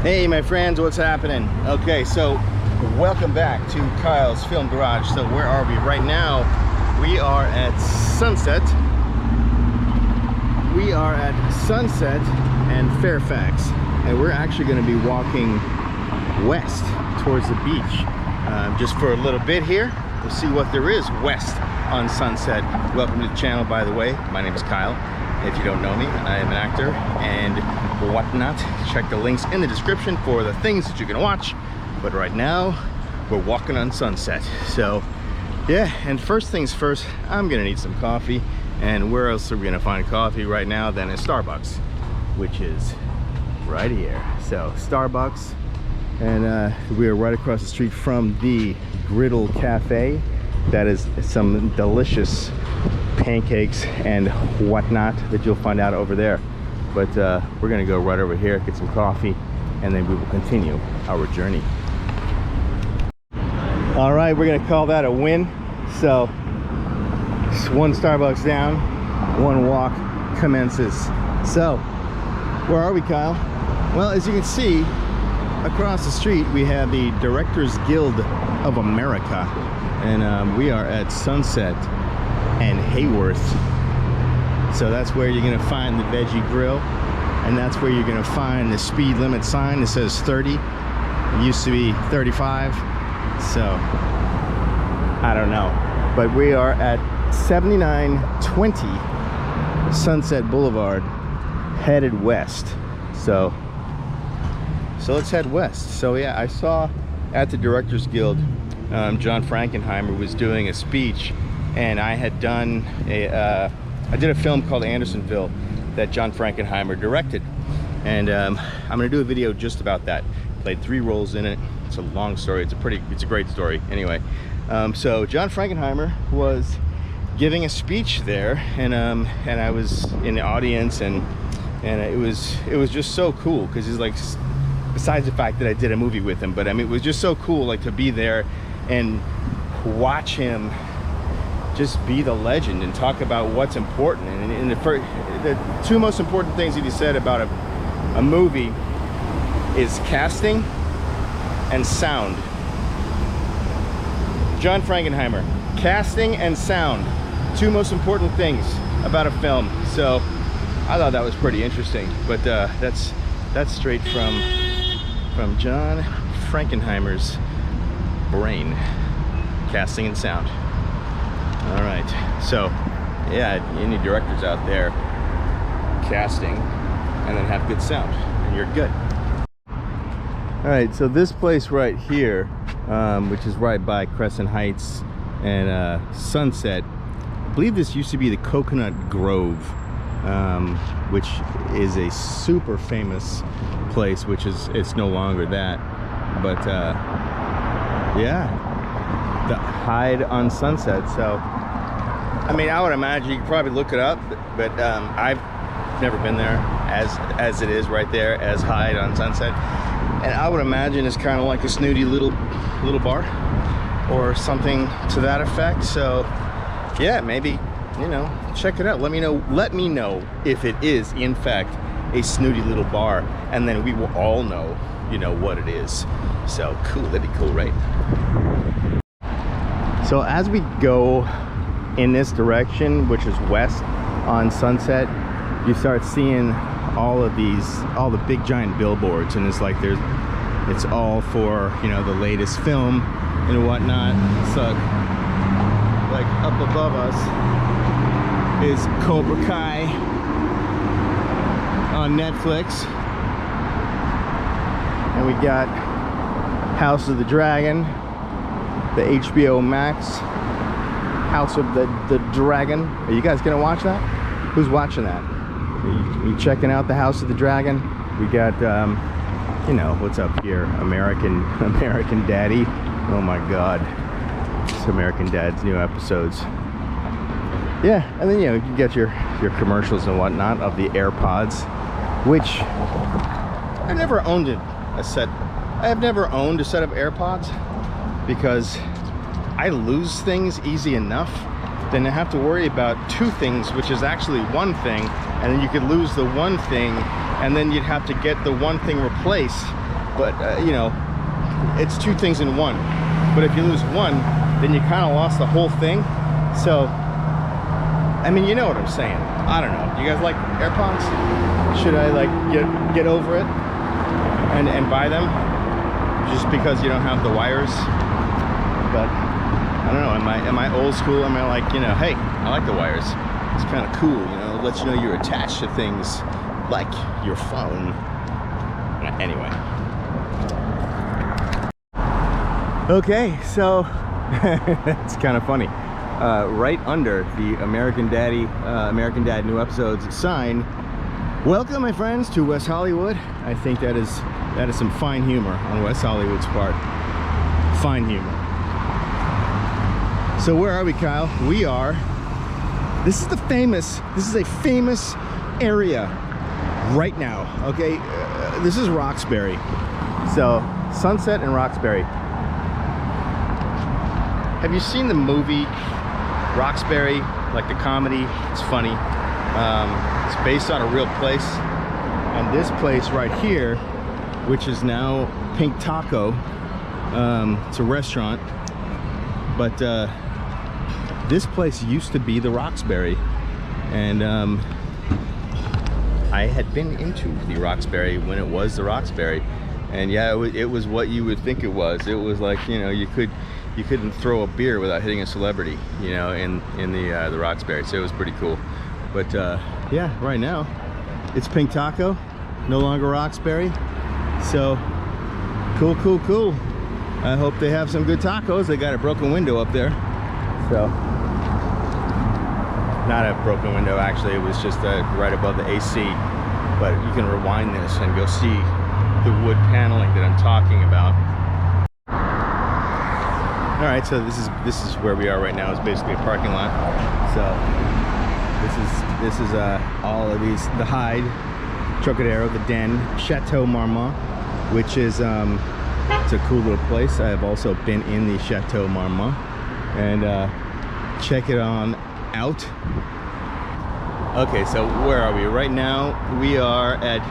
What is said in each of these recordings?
Hey my friends, what's happening? Okay, so welcome back to Kyle's Film Garage. So where are we right now? We are at Sunset. We are at Sunset and Fairfax, and we're actually going to be walking west towards the beach just for a little bit here. We'll see what there is west on Sunset. Welcome to the channel, by the way. My name is Kyle. If you don't know me, I am an actor and whatnot. Check the links in the description for the things that you can watch. But right now, we're walking on Sunset. So yeah, and first things first, I'm gonna need some coffee. And where else are we gonna find coffee right now than a Starbucks, which is right here. So Starbucks, and we are right across the street from the Griddle Cafe. That is some delicious pancakes and whatnot that you'll find out over there. But we're gonna go right over here, get some coffee, and then we will continue our journey. All right, we're gonna call that a win. So just one Starbucks down, one walk commences. So where are we, Kyle? Well, as you can see across the street, we have the Directors Guild of America, and we are at Sunset and Hayworth. So that's where you're gonna find the veggie grill, and that's where you're gonna find the speed limit sign that says 30. It used to be 35, so I don't know. But we are at 7920 Sunset Boulevard, headed west. So let's head west. So yeah, I saw at the Directors Guild, John Frankenheimer was doing a speech, and I had done I did a film called Andersonville that John Frankenheimer directed, and I'm gonna do a video just about that. Played 3 roles in it. It's a long story. It's a great story. Anyway, so John Frankenheimer was giving a speech there, and I was in the audience, and it was just so cool because he's like, besides the fact that I did a movie with him, but I mean it was just so cool like to be there and watch him just be the legend and talk about what's important. And the 2 most important things that he said about a movie is casting and sound. John Frankenheimer, casting and sound, 2 most important things about a film. So I thought that was pretty interesting. But that's straight from John Frankenheimer's brain, casting and sound. All right, so yeah, any directors out there, casting and then have good sound and you're good. All right, so this place right here, which is right by Crescent Heights and Sunset, I believe this used to be the Coconut Grove, which is a super famous place, which it's no longer that. But yeah, the Hyde on Sunset. So I mean, I would imagine you could probably look it up, but I've never been there as it is right there as Hyde on Sunset, and I would imagine it's kind of like a snooty little bar or something to that effect. So yeah, maybe, you know, check it out. Let me know if it is in fact a snooty little bar, and then we will all know, you know, what it is. So cool, that'd be cool, right? So as we go in this direction, which is west on Sunset, you start seeing all the big giant billboards, and it's like it's all for, you know, the latest film and whatnot. So like up above us is Cobra Kai on Netflix, and we got House of the Dragon, the HBO Max House of the Dragon. Are you guys gonna watch that? Who's watching that? Are you checking out the House of the Dragon? We got you know, what's up here, American Daddy. Oh my god, it's American Dad's new episodes. Yeah, and then, you know, you get your commercials and whatnot of the AirPods, which I've never owned a set. I have never owned a set of AirPods because I lose things easy enough than to have to worry about 2 things, which is actually 1 thing, and then you could lose the 1 thing, and then you'd have to get the 1 thing replaced, but you know, it's two things in one. But if you lose one, then you kind of lost the whole thing. So I mean, you know what I'm saying. I don't know. You guys like AirPods? Should I like get over it and buy them just because you don't have the wires? But I don't know. Am I old school? Am I like, you know, hey, I like the wires. It's kind of cool, you know. Lets you know you're attached to things like your phone. Anyway. Okay, so it's kind of funny. Right under the American Dad New Episodes sign, welcome my friends to West Hollywood. I think that is some fine humor on West Hollywood's part. Fine humor. So where are we, Kyle? We are, this is a famous area right now, okay? This is Roxbury. So Sunset and Roxbury. Have you seen the movie Roxbury, like the comedy? It's funny. It's based on a real place, and this place right here, which is now Pink Taco, it's a restaurant, but this place used to be the Roxbury, and I had been into the Roxbury when it was the Roxbury, and yeah, it was what you would think it was. It was like, you know, you couldn't throw a beer without hitting a celebrity, you know, in the Roxbury. So it was pretty cool. But yeah, right now it's Pink Taco, no longer Roxbury. So cool. I hope they have some good tacos. They got a broken window up there. So not a broken window, actually. It was just right above the AC. But you can rewind this and go see the wood paneling that I'm talking about. All right, so this is where we are right now. It's basically a parking lot. So this is all of these, the Hyde, Trocadero, the Den, Chateau Marmont, which is it's a cool little place. I have also been in the Chateau Marmont, and check it on out. Okay, so where are we right now? We are at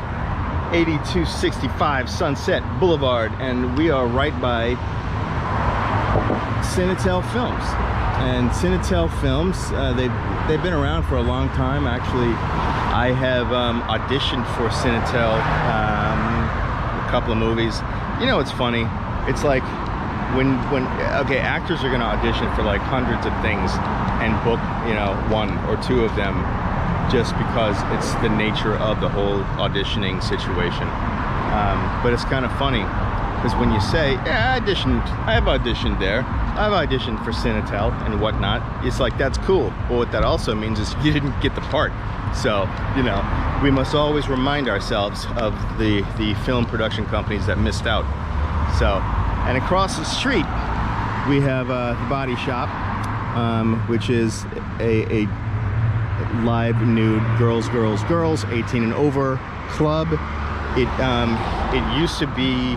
8265 Sunset Boulevard, and we are right by Cinetel Films. And Cinetel Films, they've been around for a long time. Actually, I have auditioned for Cinetel a couple of movies. You know, it's funny. It's like when okay, actors are gonna audition for like hundreds of things and book, you know, one or two of them, just because it's the nature of the whole auditioning situation. But it's kind of funny, because when you say, yeah, I've auditioned there, I've auditioned for Cinetel and whatnot, it's like, that's cool. But what that also means is you didn't get the part. So, you know, we must always remind ourselves of the film production companies that missed out. So, and across the street, we have the Body Shop, which is a live nude girls 18 and over club. It used to be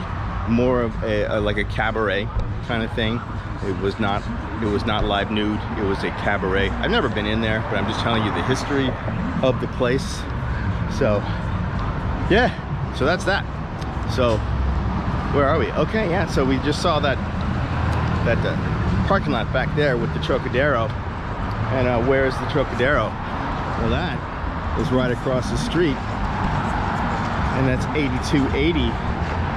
more of a like a cabaret kind of thing. It was not live nude, it was a cabaret. I've never been in there, but I'm just telling you the history of the place. So yeah, so that's that. So where are we? Okay, yeah, so we just saw that parking lot back there with the Trocadero. And where's the Trocadero? Well, that is right across the street, and that's 8280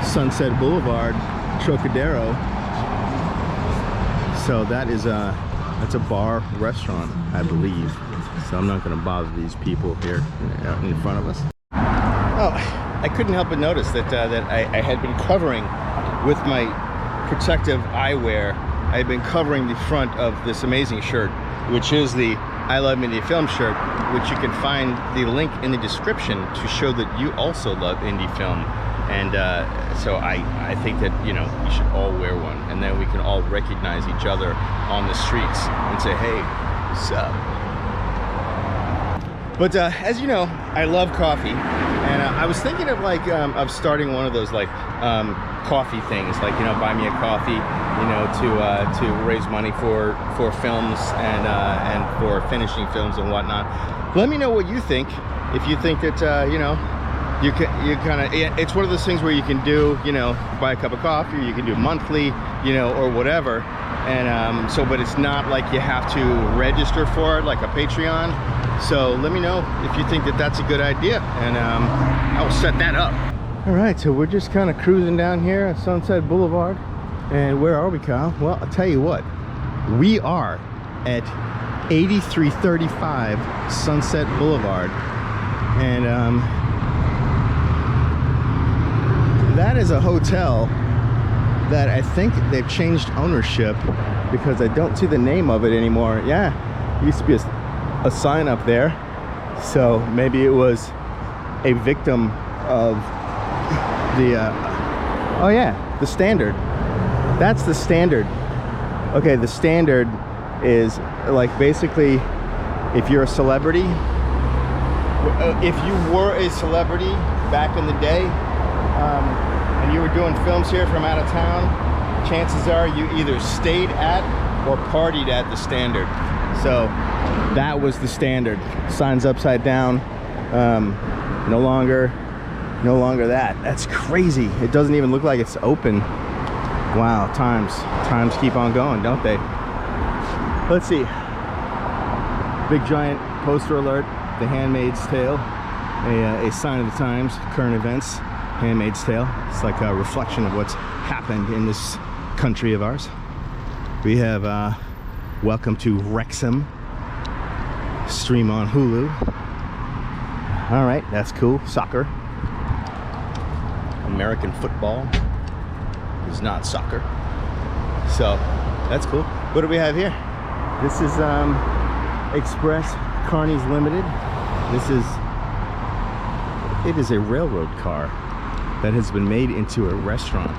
Sunset Boulevard, Trocadero. So that is that's a bar restaurant, I believe. So I'm not going to bother these people here out in front of us. Oh, I couldn't help but notice that I had been covering with my protective eyewear. I had been covering the front of this amazing shirt, which is the I Love Indiefilm shirt, which you can find the link in the description to show that you also love indie film. And so I think that, you know, we should all wear one, and then we can all recognize each other on the streets and say, hey, what's up? But as you know, I love coffee, and I was thinking of like of starting one of those like coffee things, like, you know, buy me a coffee, you know, to raise money for films and for finishing films and whatnot. Let me know what you think. If you think that you know, you kind of, it's one of those things where you can do, you know, buy a cup of coffee, or you can do monthly, you know, or whatever. And so, but it's not like you have to register for it like a Patreon. So let me know if you think that that's a good idea, and I will set that up. All right, so we're just kind of cruising down here at Sunset Boulevard. And where are we, Kyle? Well, I'll tell you what, we are at 8335 Sunset Boulevard. And that is a hotel that I think they've changed ownership, because I don't see the name of it anymore. Yeah, it used to be a sign up there. So maybe it was a victim of the, oh yeah, the Standard. That's the Standard. Okay, the Standard is like basically if you're a celebrity, if you were a celebrity back in the day, and you were doing films here from out of town, chances are you either stayed at or partied at the Standard. So that was the Standard. Signs upside down. No longer that. That's crazy. It doesn't even look like it's open. Wow, times keep on going, don't they? Let's see. Big giant poster alert. The Handmaid's Tale, a sign of the times, current events. Handmaid's Tale. It's like a reflection of what's happened in this country of ours. We have Welcome to Wrexham. Stream on Hulu. All right, that's cool. Soccer. American football is not soccer. So that's cool. What do we have here? This is Express Carney's Limited. It is a railroad car that has been made into a restaurant.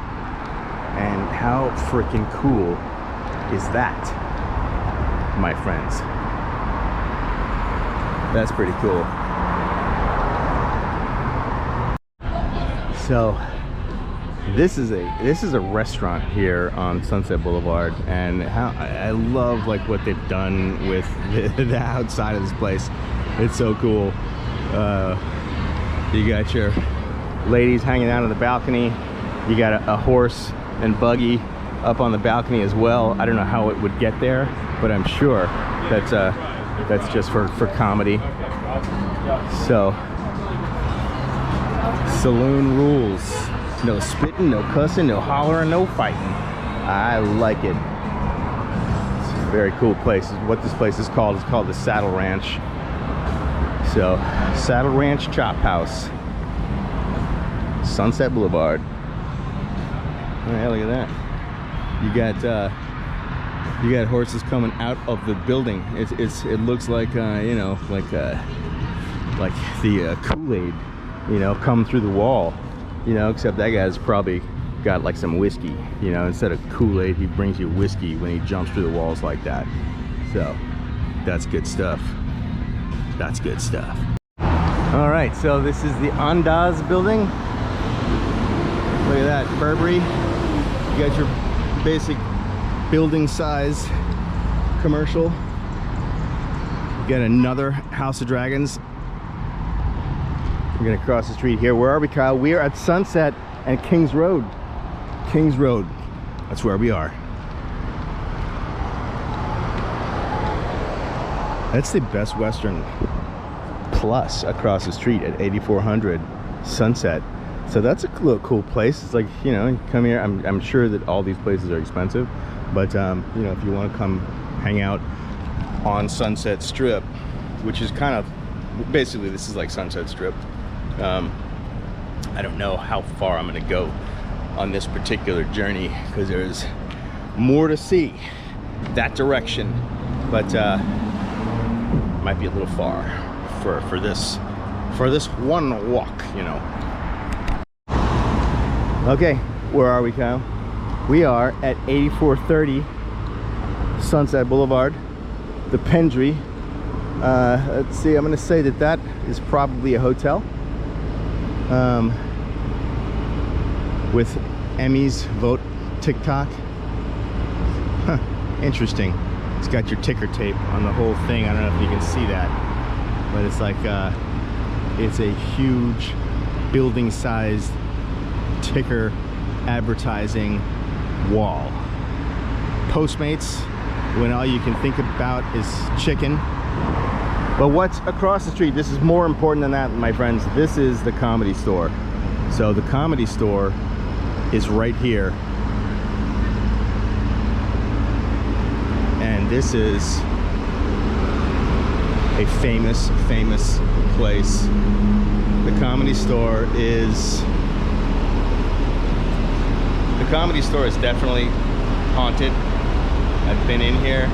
And how freaking cool is that, my friends? That's pretty cool. So this is a restaurant here on Sunset Boulevard, and how I love like what they've done with the outside of this place. It's so cool. You got your ladies hanging out on the balcony. You got a horse and buggy up on the balcony as well. I don't know how it would get there, but I'm sure that's just for comedy. So saloon rules. No spitting, no cussing, no hollering, no fighting. I like it. It's a very cool place. What this place is called the Saddle Ranch. So, Saddle Ranch Chop House. Sunset Boulevard. Oh yeah, look at that. You got horses coming out of the building. It looks like you know, like the Kool-Aid, you know, come through the wall. You know, except that guy's probably got like some whiskey. You know, instead of Kool-Aid, he brings you whiskey when he jumps through the walls like that. So that's good stuff. That's good stuff. All right, so this is the Andaz building. Look at that, Burberry. You got your basic building size commercial. You got another House of Dragons. We're gonna cross the street here. Where are we, Kyle? We are at Sunset and Kings Road. Kings Road, that's where we are. That's the Best Western Plus across the street at 8400 Sunset. So that's a little cool place. It's like, you know, you come here. I'm sure that all these places are expensive, but you know, if you want to come hang out on Sunset Strip, which is kind of basically, this is like Sunset Strip. I don't know how far I'm going to go on this particular journey because there's more to see that direction, but might be a little far for this one walk, you know. Okay, where are we, Kyle? We are at 8430 Sunset Boulevard, the Pendry. Let's see, I'm going to say that is probably a hotel. With Emmys Vote TikTok. Huh, interesting. It's got your ticker tape on the whole thing. I don't know if you can see that, but it's like it's a huge building-sized ticker advertising wall. Postmates, when all you can think about is chicken. But what's across the street, this is more important than that, my friends. This is the Comedy Store. So the Comedy Store is right here. And this is a famous place. The Comedy Store is definitely haunted. I've been in here,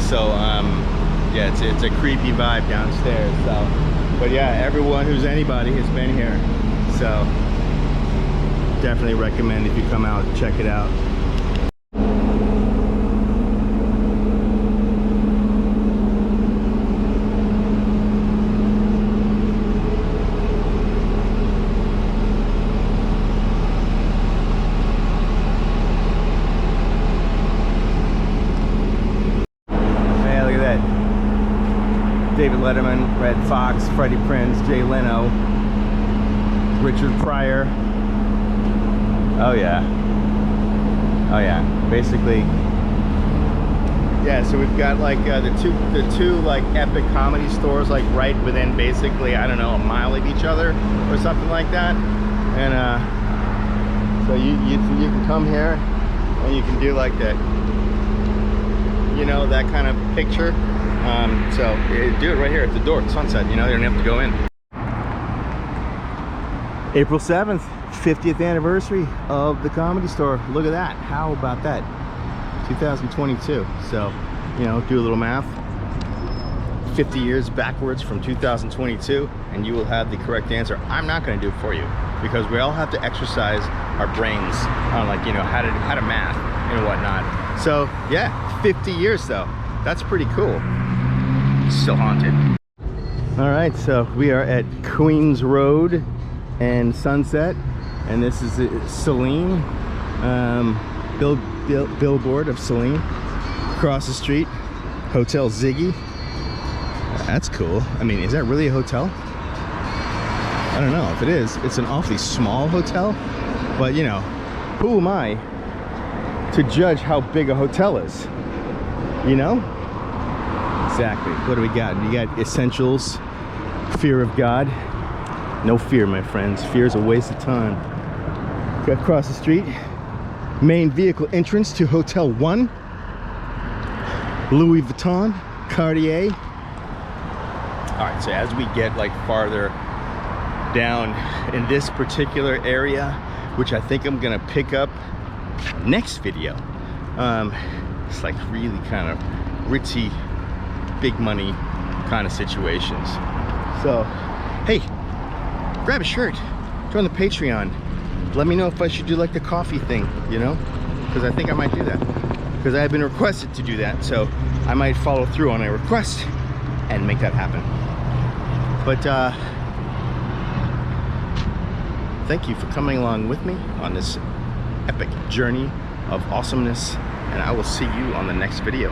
so yeah, it's a creepy vibe downstairs. So, but yeah, everyone who's anybody has been here, so definitely recommend if you come out, check it out. David Letterman, Red Fox, Freddie Prinze, Jay Leno, Richard Pryor. Oh yeah. Oh yeah. Basically, yeah. So we've got like the two like epic comedy stores like right within basically, I don't know, a mile of each other or something like that. And so you can come here and you can do like that, you know, that kind of picture. So do it right here at the door at Sunset, you know, you don't have to go in. April 7th, 50th anniversary of the Comedy Store. Look at that. How about that? 2022. So, you know, do a little math. 50 years backwards from 2022, and you will have the correct answer. I'm not going to do it for you because we all have to exercise our brains on, like, you know, how to math and whatnot. So, yeah, 50 years though. That's pretty cool. Still haunted. All right, so we are at Queens Road and Sunset, and this is Celine, billboard of Celine. Across the street, Hotel Ziggy. That's cool. I mean, is that really a hotel? I don't know. If it is, it's an awfully small hotel, but you know, who am I to judge how big a hotel is? You know? Exactly. What do we got? You got essentials, fear of God. No fear, my friends. Fear is a waste of time. Got across the street, main vehicle entrance to Hotel 1. Louis Vuitton, Cartier. All right, so as we get like farther down in this particular area, which I think I'm gonna pick up next video, it's like really kind of ritzy, big money kind of situations. So, hey, grab a shirt, join the Patreon. Let me know if I should do like the coffee thing, you know, because I think I might do that. Because I have been requested to do that, so I might follow through on a request and make that happen. But thank you for coming along with me on this epic journey of awesomeness, and I will see you on the next video.